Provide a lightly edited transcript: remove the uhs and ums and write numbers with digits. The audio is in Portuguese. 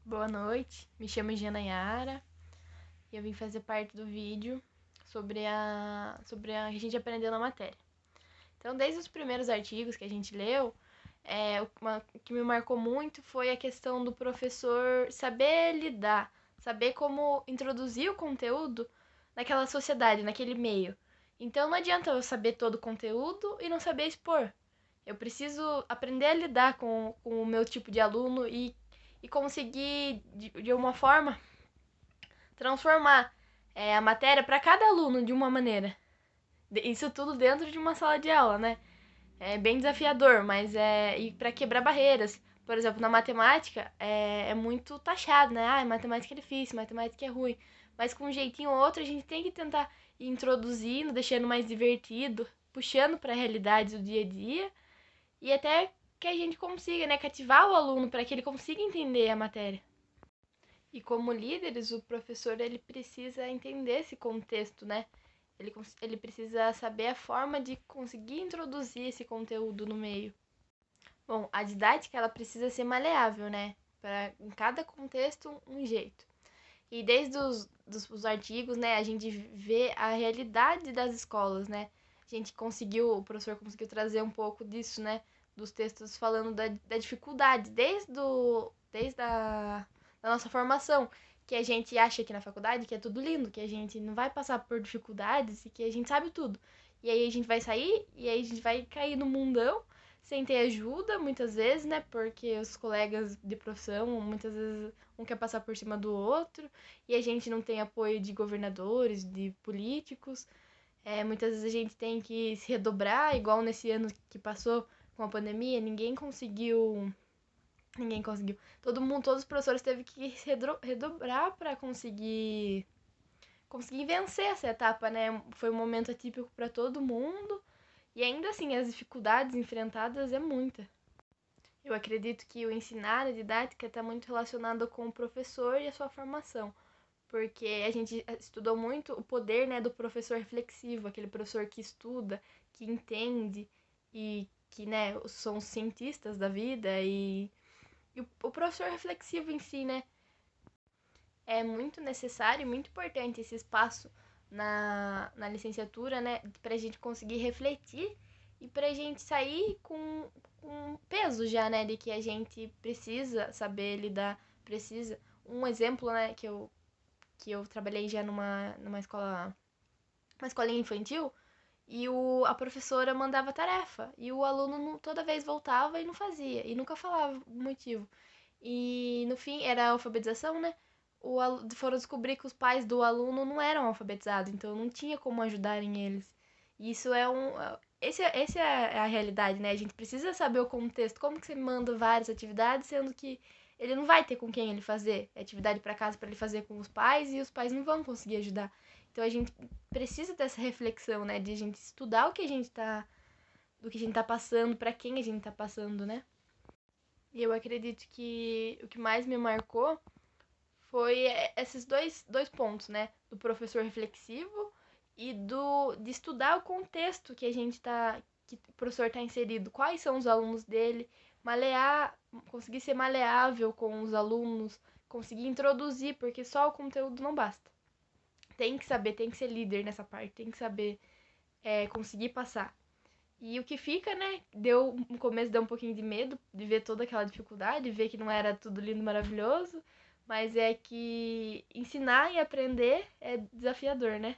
Boa noite, me chamo Giana Yara e eu vim fazer parte do vídeo sobre a gente aprendeu na matéria. Então, desde os primeiros artigos que a gente leu, o que me marcou muito foi a questão do professor saber lidar, saber como introduzir o conteúdo naquela sociedade, naquele meio. Então, não adianta eu saber todo o conteúdo e não saber expor. Eu preciso aprender a lidar com o meu tipo de aluno e conseguir, de uma forma, transformar a matéria para cada aluno de uma maneira. Isso tudo dentro de uma sala de aula, né? É bem desafiador, mas e para quebrar barreiras. Por exemplo, na matemática é muito taxado, né? Ah, matemática é difícil, matemática é ruim. Mas com um jeitinho ou outro a gente tem que tentar ir introduzindo, deixando mais divertido, puxando para a realidade do dia a dia e até que a gente consiga, né, cativar o aluno para que ele consiga entender a matéria. E como líderes, o professor ele precisa entender esse contexto, né? Ele precisa saber a forma de conseguir introduzir esse conteúdo no meio. Bom, a didática ela precisa ser maleável, né? Para em cada contexto um jeito. E desde os artigos, né, a gente vê a realidade das escolas, né? O professor conseguiu trazer um pouco disso, né? Dos textos falando da dificuldade, desde da nossa formação, que a gente acha aqui na faculdade que é tudo lindo, que a gente não vai passar por dificuldades e que a gente sabe tudo. E aí a gente vai sair e aí a gente vai cair no mundão sem ter ajuda, muitas vezes, né? Porque os colegas de profissão, muitas vezes, um quer passar por cima do outro, e a gente não tem apoio de governadores, de políticos. Muitas vezes a gente tem que se redobrar, igual nesse ano que passou com a pandemia, ninguém conseguiu. Ninguém conseguiu. Todos os professores teve que se redobrar para conseguir vencer essa etapa, né? Foi um momento atípico para todo mundo. E ainda assim, as dificuldades enfrentadas é muita. Eu acredito que o ensinar a didática está muito relacionado com o professor e a sua formação, porque a gente estudou muito o poder, né, do professor reflexivo, aquele professor que estuda, que entende e que, né, são os cientistas da vida e o professor reflexivo em si, né, é muito necessário e muito importante esse espaço na licenciatura, né, para a gente conseguir refletir e para a gente sair com peso já, né, de que a gente precisa saber lidar, precisa. Um exemplo, né, que eu trabalhei já numa escola, uma escolinha infantil, e a professora mandava tarefa, e o aluno toda vez voltava e não fazia, e nunca falava o motivo. E no fim, era a alfabetização, né? Foram descobrir que os pais do aluno não eram alfabetizados, então não tinha como ajudarem eles. E isso é um. Esse é a realidade, né? A gente precisa saber o contexto. Como que você manda várias atividades, sendo que ele não vai ter com quem ele fazer atividade para casa para ele fazer com os pais e os pais não vão conseguir ajudar. Então a gente precisa dessa reflexão, né? De a gente estudar do que a gente tá passando, para quem a gente tá passando, né? E eu acredito que o que mais me marcou foi esses dois pontos, né? Do professor reflexivo e de estudar o contexto que a gente tá, que o professor está inserido, quais são os alunos dele, malear, conseguir ser maleável com os alunos, conseguir introduzir, porque só o conteúdo não basta. Tem que saber, tem que ser líder nessa parte, tem que saber conseguir passar. E o que fica, né? No começo deu um pouquinho de medo de ver toda aquela dificuldade, ver que não era tudo lindo, maravilhoso, mas é que ensinar e aprender é desafiador, né?